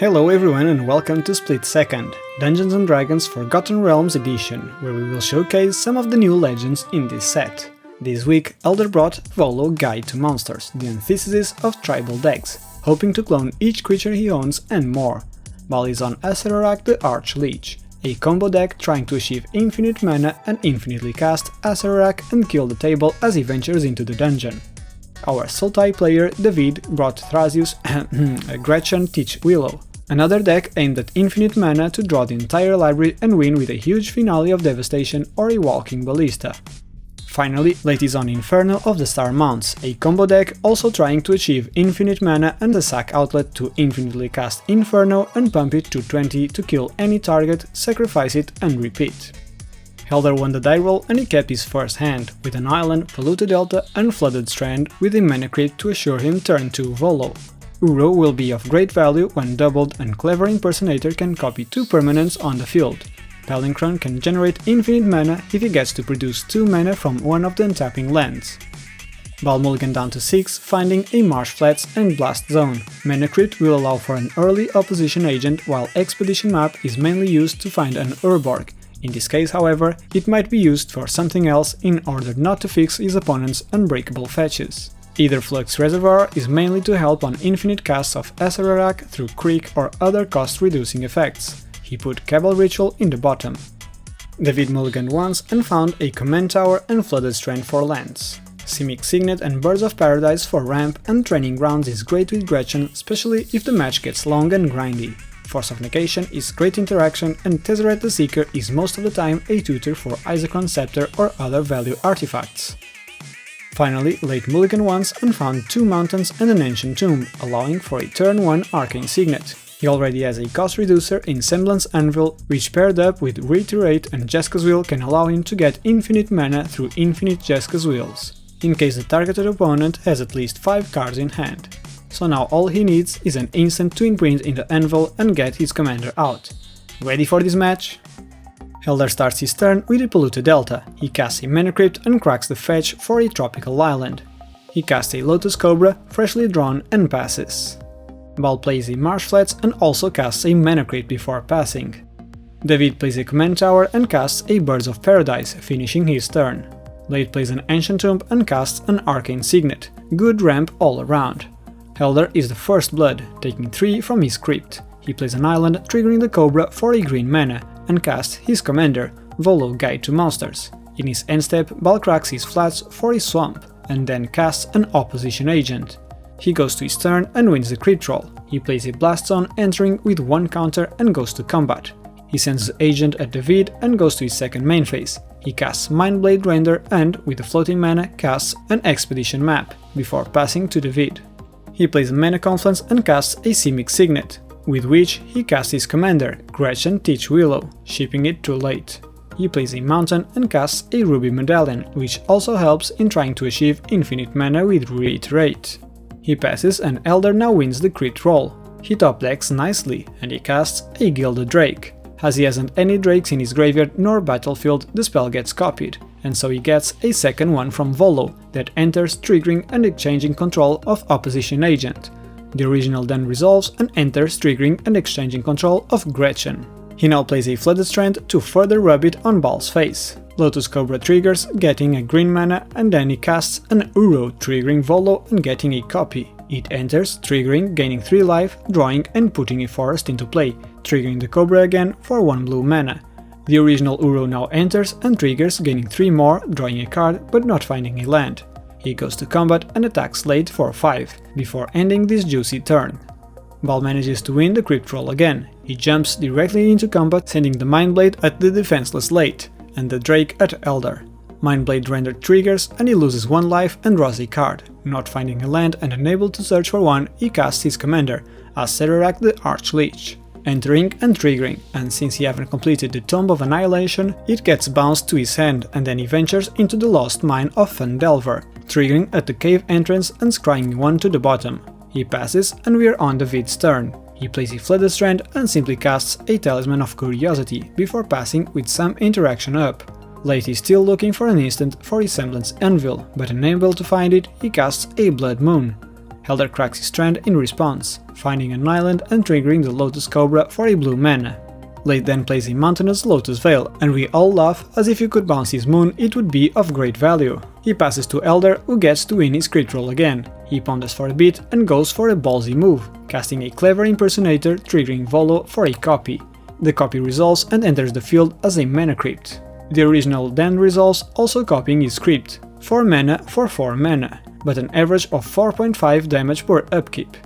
Hello everyone and welcome to SplitSecond, Dungeons & Dragons Forgotten Realms edition, where we will showcase some of the new legends in this set. This week, Hélder brought Volo Guide to Monsters, the antithesis of tribal decks, hoping to clone each creature he owns and more. Baal is on Acererak the Archlich, a combo deck trying to achieve infinite mana and infinitely cast Acererak and kill the table as he ventures into the dungeon. Our Sultai player David brought Thrasius Gretchen Titchwillow, another deck aimed at infinite mana to draw the entire library and win with a huge finale of devastation or a walking ballista. Finally, Leite is on Inferno of the Star Mounts, a combo deck also trying to achieve infinite mana and a sack outlet to infinitely cast Inferno and pump it to 20 to kill any target, sacrifice it and repeat. Hélder won the die roll and he kept his first hand, with an island, polluted delta and flooded strand with a mana creep to assure him turn 2 Volo. Uro will be of great value when doubled and Clever Impersonator can copy 2 permanents on the field. Palinchron can generate infinite mana if he gets to produce 2 mana from one of the untapping lands. Baal mulligan down to 6, finding a Marsh Flats and Blast Zone. Mana Crypt will allow for an early opposition agent, while Expedition Map is mainly used to find an Urborg. In this case, however, it might be used for something else in order not to fix his opponent's unbreakable fetches. Either Flux Reservoir is mainly to help on infinite casts of Acererak through Creek or other cost-reducing effects. He put Cabal Ritual in the bottom. David mulliganed once and found a Command Tower and Flooded Strand for lands. Simic Signet and Birds of Paradise for ramp and training grounds is great with Gretchen, especially if the match gets long and grindy. Force of Negation is great interaction, and Tezzeret the Seeker is most of the time a tutor for Isochron Scepter or other value artifacts. Finally, Leite mulliganed once and found 2 mountains and an ancient tomb, allowing for a turn 1 Arcane Signet. He already has a cost reducer in Semblance Anvil, which paired up with Reiterate and Jeska's Will can allow him to get infinite mana through infinite Jeska's Wills, in case the targeted opponent has at least 5 cards in hand. So now all he needs is an instant to imprint in the anvil and get his commander out. Ready for this match? Hélder starts his turn with a polluted delta. He casts a Mana Crypt and cracks the fetch for a tropical island. He casts a Lotus Cobra, freshly drawn, and passes. Baal plays a Marsh Flats and also casts a Mana Crypt before passing. David plays a Command Tower and casts a Birds of Paradise, finishing his turn. Leite plays an Ancient Tomb and casts an Arcane Signet. Good ramp all around. Hélder is the first blood, taking 3 from his crypt. He plays an island, triggering the Cobra for a green mana, and casts his commander, Volo Guide to Monsters. In his end step, Baal cracks his flats for his swamp, and then casts an opposition agent. He goes to his turn and wins the crypt roll. He plays a Blast Zone, entering with 1 counter and goes to combat. He sends the agent at David and goes to his second main phase. He casts Mindblade Render and, with the floating mana, casts an Expedition Map, before passing to David. He plays a Mana Confluence and casts a Simic Signet, with which he casts his commander, Gretchen Titchwillow, shipping it to Leite. He plays a mountain and casts a Ruby Medallion, which also helps in trying to achieve infinite mana with Reiterate. He passes and Hélder now wins the crit roll. He top decks nicely and he casts a Gilded Drake. As he hasn't any drakes in his graveyard nor battlefield, the spell gets copied, and so he gets a second one from Volo that enters, triggering and exchanging control of opposition agent. The original then resolves and enters, triggering and exchanging control of Gretchen. He now plays a Flooded Strand to further rub it on Baal's face. Lotus Cobra triggers, getting a green mana, and then he casts an Uro, triggering Volo and getting a copy. It enters, triggering, gaining 3 life, drawing and putting a forest into play, triggering the Cobra again for 1 blue mana. The original Uro now enters and triggers, gaining 3 more, drawing a card but not finding a land. He goes to combat and attacks Leite for 5, before ending this juicy turn. Baal manages to win the crypt roll again. He jumps directly into combat, sending the Mindblade at the defenseless Leite, and the Drake at Hélder. Mindblade Render triggers and he loses 1 life and draws a card. Not finding a land and unable to search for one, he casts his commander, Acererak the Archlich, entering and triggering, and since he haven't completed the Tomb of Annihilation, it gets bounced to his hand and then he ventures into the lost mine of Fandelver, triggering at the cave entrance and scrying 1 to the bottom. He passes and we are on David's turn. He plays a Flooded Strand and simply casts a Talisman of Curiosity before passing with some interaction up. Leite is still looking for an instant for his Semblance Anvil, but unable to find it, he casts a Blood Moon. Hélder cracks his strand in response, finding an island and triggering the Lotus Cobra for a blue mana. Leite then plays a mountainous Lotus Veil, and we all laugh, as if you could bounce his moon it would be of great value. He passes to Hélder, who gets to win his crit roll again. He ponders for a bit and goes for a ballsy move, casting a clever impersonator triggering Volo for a copy. The copy resolves and enters the field as a mana crypt. The original then resolves, also copying his crypt, 4 mana for 4 mana, but an average of 4.5 damage per upkeep.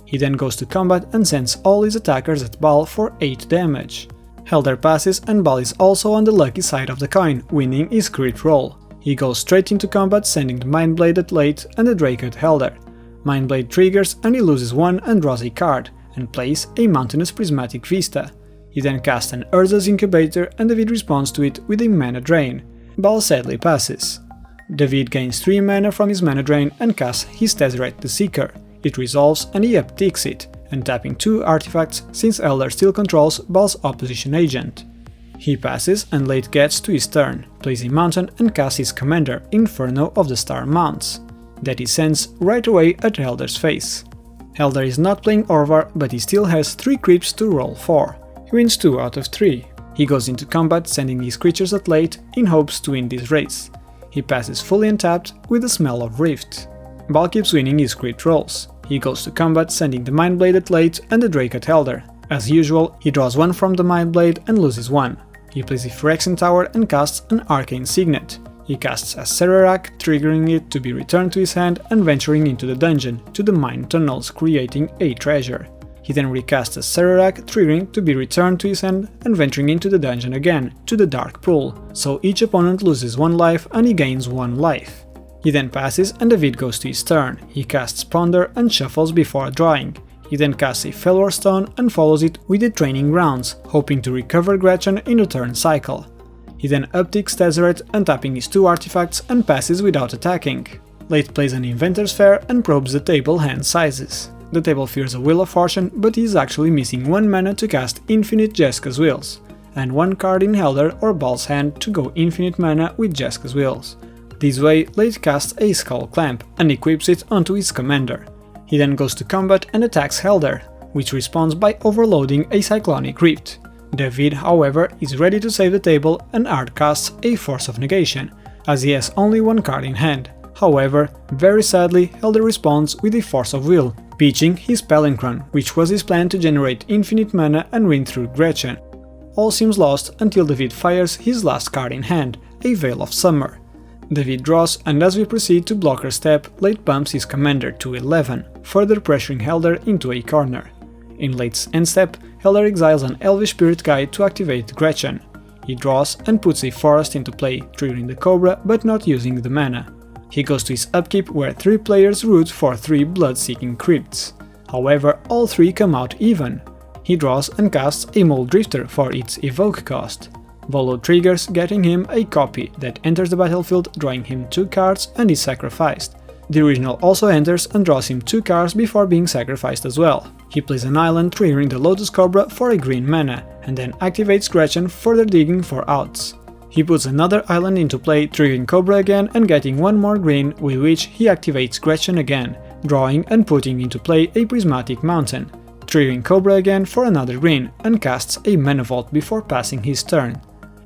He then goes to combat and sends all his attackers at Baal for 8 damage. Hélder passes and Baal is also on the lucky side of the coin, winning his crit roll. He goes straight into combat, sending the Mindblade at Leite and the Drake at Hélder. Mindblade triggers and he loses 1 and draws a card, and plays a Mountainous Prismatic Vista. He then casts an Urza's Incubator and David responds to it with a mana drain. Baal sadly passes. David gains 3 mana from his mana drain and casts his Acererak the Seeker. It resolves and he upticks it, untapping 2 artifacts since Hélder still controls Baal's opposition agent. He passes and Leite gets to his turn, plays a mountain and casts his commander, Inferno of the Star Mounts, that he sends right away at Hélder's face. Hélder is not playing Orvar, but he still has 3 creeps to roll for. He wins 2 out of 3. He goes into combat, sending these creatures at Leite in hopes to win this race. He passes fully untapped with the Smell of Rift. Baal keeps winning his crit rolls. He goes to combat, sending the Mindblade at Leite and the Drake at Hélder. As usual, he draws 1 from the Mindblade and loses 1. He plays a Phyrexian Tower and casts an Arcane Signet. He casts Acererak, triggering it to be returned to his hand and venturing into the dungeon, to the mine tunnels, creating a treasure. He then recasts Acererak, triggering to be returned to his hand and venturing into the dungeon again, to the Dark Pool, so each opponent loses 1 life and he gains 1 life. He then passes and David goes to his turn. He casts Ponder and shuffles before drawing. He then casts a Fellwar Stone and follows it with the Training Grounds, hoping to recover Gretchen in the turn cycle. He then upticks Tezzeret, untapping his 2 artifacts and passes without attacking. Leite plays an Inventor's Fair and probes the table hand sizes. The table fears a Wheel of Fortune, but he is actually missing 1 mana to cast Infinite Jeska's Wheels, and 1 card in Hélder or Baal's hand to go infinite mana with Jeska's Wheels. This way, Leite casts a Skull Clamp and equips it onto his commander. He then goes to combat and attacks Hélder, which responds by overloading a Cyclonic Rift. David, however, is ready to save the table and hard casts a Force of Negation, as he has only 1 card in hand. However, very sadly, Hélder responds with a Force of Will, pitching his Palinchron, which was his plan to generate infinite mana and win through Gretchen. All seems lost until David fires his last card in hand, a Veil of Summer. David draws, and as we proceed to blocker step, Leite bumps his commander to 11, further pressuring Hélder into a corner. In Leite's end step, Hélder exiles an Elvish Spirit Guide to activate Gretchen. He draws and puts a forest into play, triggering the Cobra but not using the mana. He goes to his upkeep, where 3 players root for 3 blood-seeking crypts. However, all 3 come out even. He draws and casts a Mole Drifter for its evoke cost. Volo triggers, getting him a copy that enters the battlefield, drawing him 2 cards and is sacrificed. The original also enters and draws him 2 cards before being sacrificed as well. He plays an island, triggering the Lotus Cobra for a green mana, and then activates Gretchen, further digging for outs. He puts another island into play, triggering Cobra again and getting 1 more green, with which he activates Gretchen again, drawing and putting into play a Prismatic Mountain, triggering Cobra again for another green, and casts a Mana Vault before passing his turn.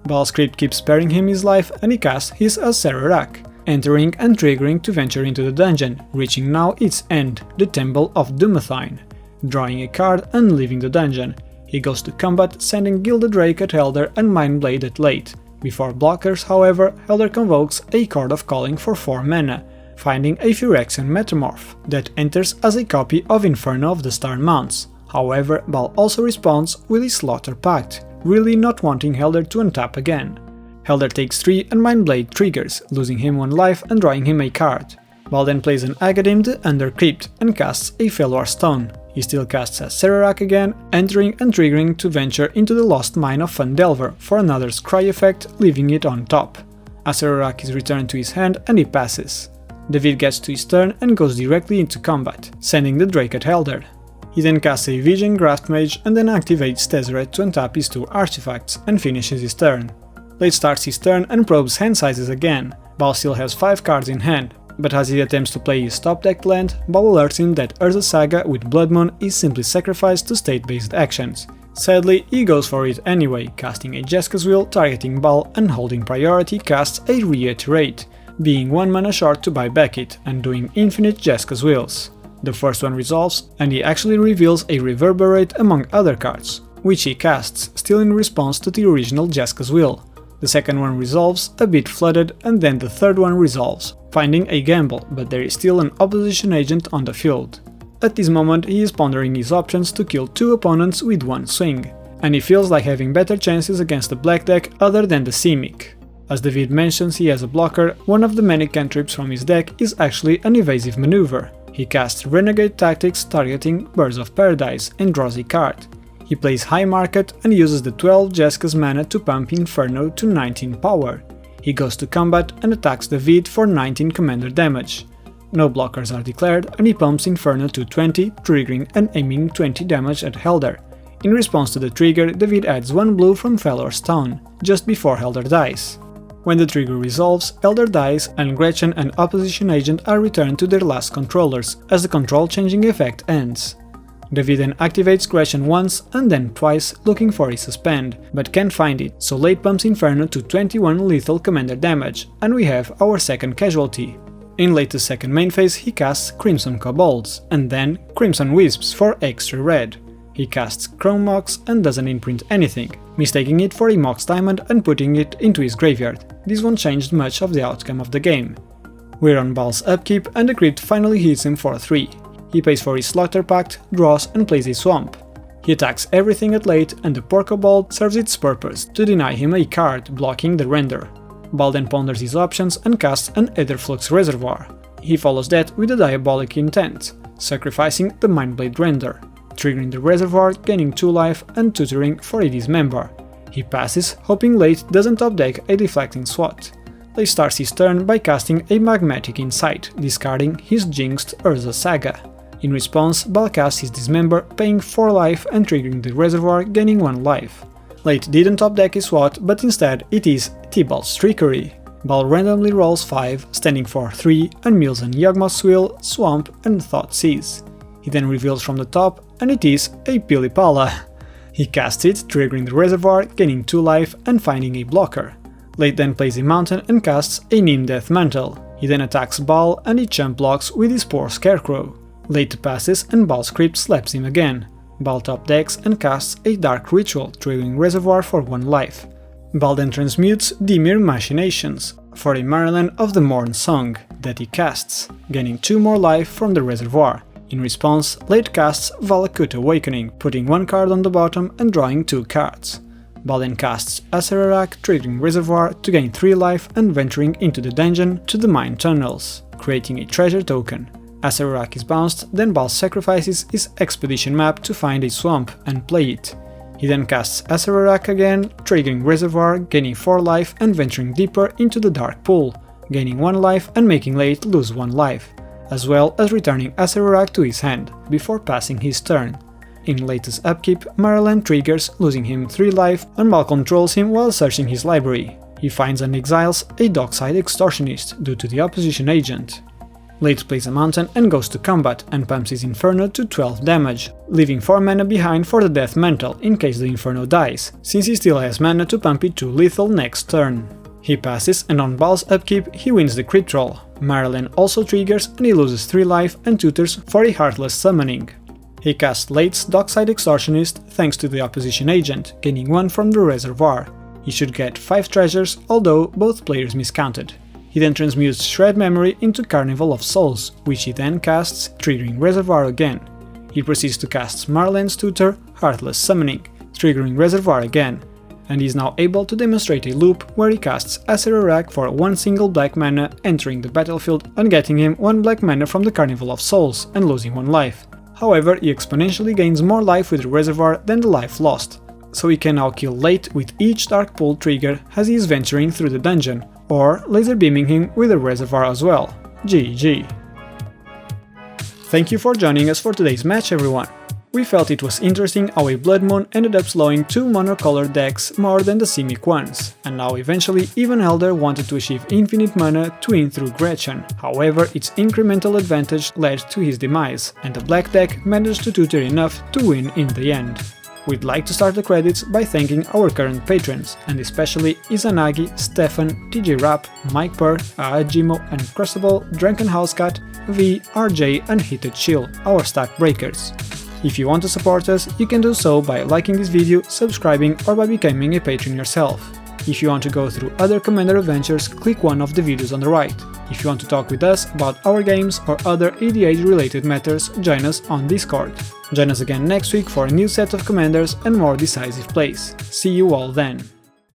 Baal's crypt keeps sparing him his life and he casts his Acererak, entering and triggering to venture into the dungeon, reaching now its end, the Temple of Dumathine. Drawing a card and leaving the dungeon, he goes to combat, sending Gilded Drake at Hélder and Mindblade at Leite. Before blockers, however, Hélder convokes a Chord of Calling for 4 mana, finding a Phyrexian Metamorph that enters as a copy of Inferno of the Star Mounts. However, Baal also responds with a Slaughter Pact, really not wanting Hélder to untap again. Hélder takes 3 and Mindblade triggers, losing him 1 life and drawing him a card. Baal then plays an Agadim the Undercrypt and casts a Fellwar Stone. He still casts Acererak again, entering and triggering to venture into the Lost Mine of Fundelver for another Scry effect, leaving it on top. Acererak is returned to his hand and he passes. David gets to his turn and goes directly into combat, sending the Drake at Hélder. He then casts a Vision Graft Mage and then activates Tezzeret to untap his 2 artifacts and finishes his turn. Leite starts his turn and probes hand sizes again. Baal still has 5 cards in hand. but as he attempts to play his top deck land, Baal alerts him that Urza Saga with Blood Moon is simply sacrificed to state-based actions. Sadly, he goes for it anyway, casting a Jeska's Will targeting Baal and holding priority casts a Reiterate, being 1 mana short to buy back it, and doing infinite Jeska's Wills. The first one resolves, and he actually reveals a Reverberate among other cards, which he casts, still in response to the original Jeska's Will. The second one resolves, a bit flooded, and then the third one resolves, finding a gamble, but there is still an opposition agent on the field. At this moment he is pondering his options to kill 2 opponents with 1 swing, and he feels like having better chances against the black deck other than the simic. As David mentions he has a blocker, one of the many cantrips from his deck is actually an evasive maneuver. He casts Renegade Tactics targeting Birds of Paradise and draws a card. He plays High Market and uses the 12 Jeska's mana to pump Inferno to 19 power. He goes to combat and attacks David for 19 commander damage. No blockers are declared and he pumps Inferno to 20, triggering and aiming 20 damage at Hélder. In response to the trigger, David adds 1 blue from Valor Stone, just before Hélder dies. When the trigger resolves, Hélder dies and Gretchen and opposition agent are returned to their last controllers, as the control changing effect ends. David then activates Gretchen once and then twice looking for a suspend, but can't find it, so Leite pumps Inferno to 21 lethal commander damage, and we have our second casualty. In Leite's second main phase he casts Crimson Kobolds, and then Crimson Wisps for extra red. He casts Chrome Mox and doesn't imprint anything, mistaking it for a Mox Diamond and putting it into his graveyard. This won't change much of the outcome of the game. We're on Baal's upkeep and the crypt finally hits him for 3. He pays for his Slaughter Pact, draws and plays a Swamp. He attacks everything at Leite and the Porkobold serves its purpose to deny him a card, blocking the render. Baal then ponders his options and casts an Aetherflux Reservoir. He follows that with a Diabolic Intent, sacrificing the Mindblade render, triggering the reservoir, gaining 2 life and tutoring for a Dismember. He passes, hoping Leite doesn't top deck a Deflecting Swat. Leite starts his turn by casting a Magmatic Insight, discarding his jinxed Urza Saga. In response, Baal casts his Dismember, paying 4 life and triggering the reservoir, gaining 1 life. Leite didn't top deck his SWAT, but instead it is Tibalt's Trickery. Baal randomly rolls 5, standing for 3, and mills an Yawgmoth's Will, Swamp and Thoughtseize. He then reveals from the top, and it is a Pilipala. He casts it, triggering the reservoir, gaining 2 life and finding a blocker. Leite then plays a mountain and casts a Neem Death Mantle. He then attacks Baal and he chump blocks with his poor Scarecrow. Leite passes and Baal's crypt slaps him again. Baal top decks and casts a Dark Ritual, triggering reservoir for 1 life. Baal then transmutes Dimir Machinations for a Marilyn of the Morn Song that he casts, gaining 2 more life from the reservoir. In response, Leite casts Valakut Awakening, putting 1 card on the bottom and drawing 2 cards. Baal then casts Acererak, triggering reservoir to gain 3 life and venturing into the dungeon to the Mine Tunnels, creating a treasure token. Acererak is bounced, then Baal sacrifices his expedition map to find a swamp and play it. He then casts Acererak again, triggering reservoir, gaining 4 life and venturing deeper into the dark pool, gaining 1 life and making Leite lose 1 life, as well as returning Acererak to his hand, before passing his turn. In Leite's upkeep, Marilyn triggers, losing him 3 life, and Baal controls him while searching his library. He finds and exiles a Dockside Extortionist due to the opposition agent. Leite plays a mountain and goes to combat and pumps his Inferno to 12 damage, leaving 4 mana behind for the Death Mantle in case the Inferno dies, since he still has mana to pump it to lethal next turn. He passes and on Baal's upkeep he wins the crit roll. Marilyn also triggers and he loses 3 life and tutors for a Heartless Summoning. He casts Leite's Dockside Extortionist thanks to the opposition agent, gaining 1 from the reservoir. He should get 5 treasures, although both players miscounted. He then transmutes Shred Memory into Carnival of Souls, which he then casts, triggering Reservoir again. He proceeds to cast Marlen's Tutor, Heartless Summoning, triggering Reservoir again, and he is now able to demonstrate a loop where he casts Acererak for 1 single black mana, entering the battlefield and getting him 1 black mana from the Carnival of Souls and losing 1 life. However, he exponentially gains more life with the Reservoir than the life lost, so he can now kill Leite with each Dark Pool trigger as he is venturing through the dungeon, or laser beaming him with a reservoir as well. GG. Thank you for joining us for today's match, everyone. We felt it was interesting how a Blood Moon ended up slowing 2 mono-colored decks more than the simic ones, and now eventually even Hélder wanted to achieve infinite mana to win through Gretchen. However, its incremental advantage led to his demise, and the black deck managed to tutor enough to win in the end. We'd like to start the credits by thanking our current patrons, and especially Izanagi, Stefan, TJ Rapp, Mike Purr, Aajimo, Uncrustable, Drunken Housecat, V, RJ and Heated Chill, our stack breakers. If you want to support us, you can do so by liking this video, subscribing or by becoming a patron yourself. If you want to go through other Commander adventures, click one of the videos on the right. If you want to talk with us about our games or other EDH related matters, join us on Discord. Join us again next week for a new set of Commanders and more decisive plays. See you all then!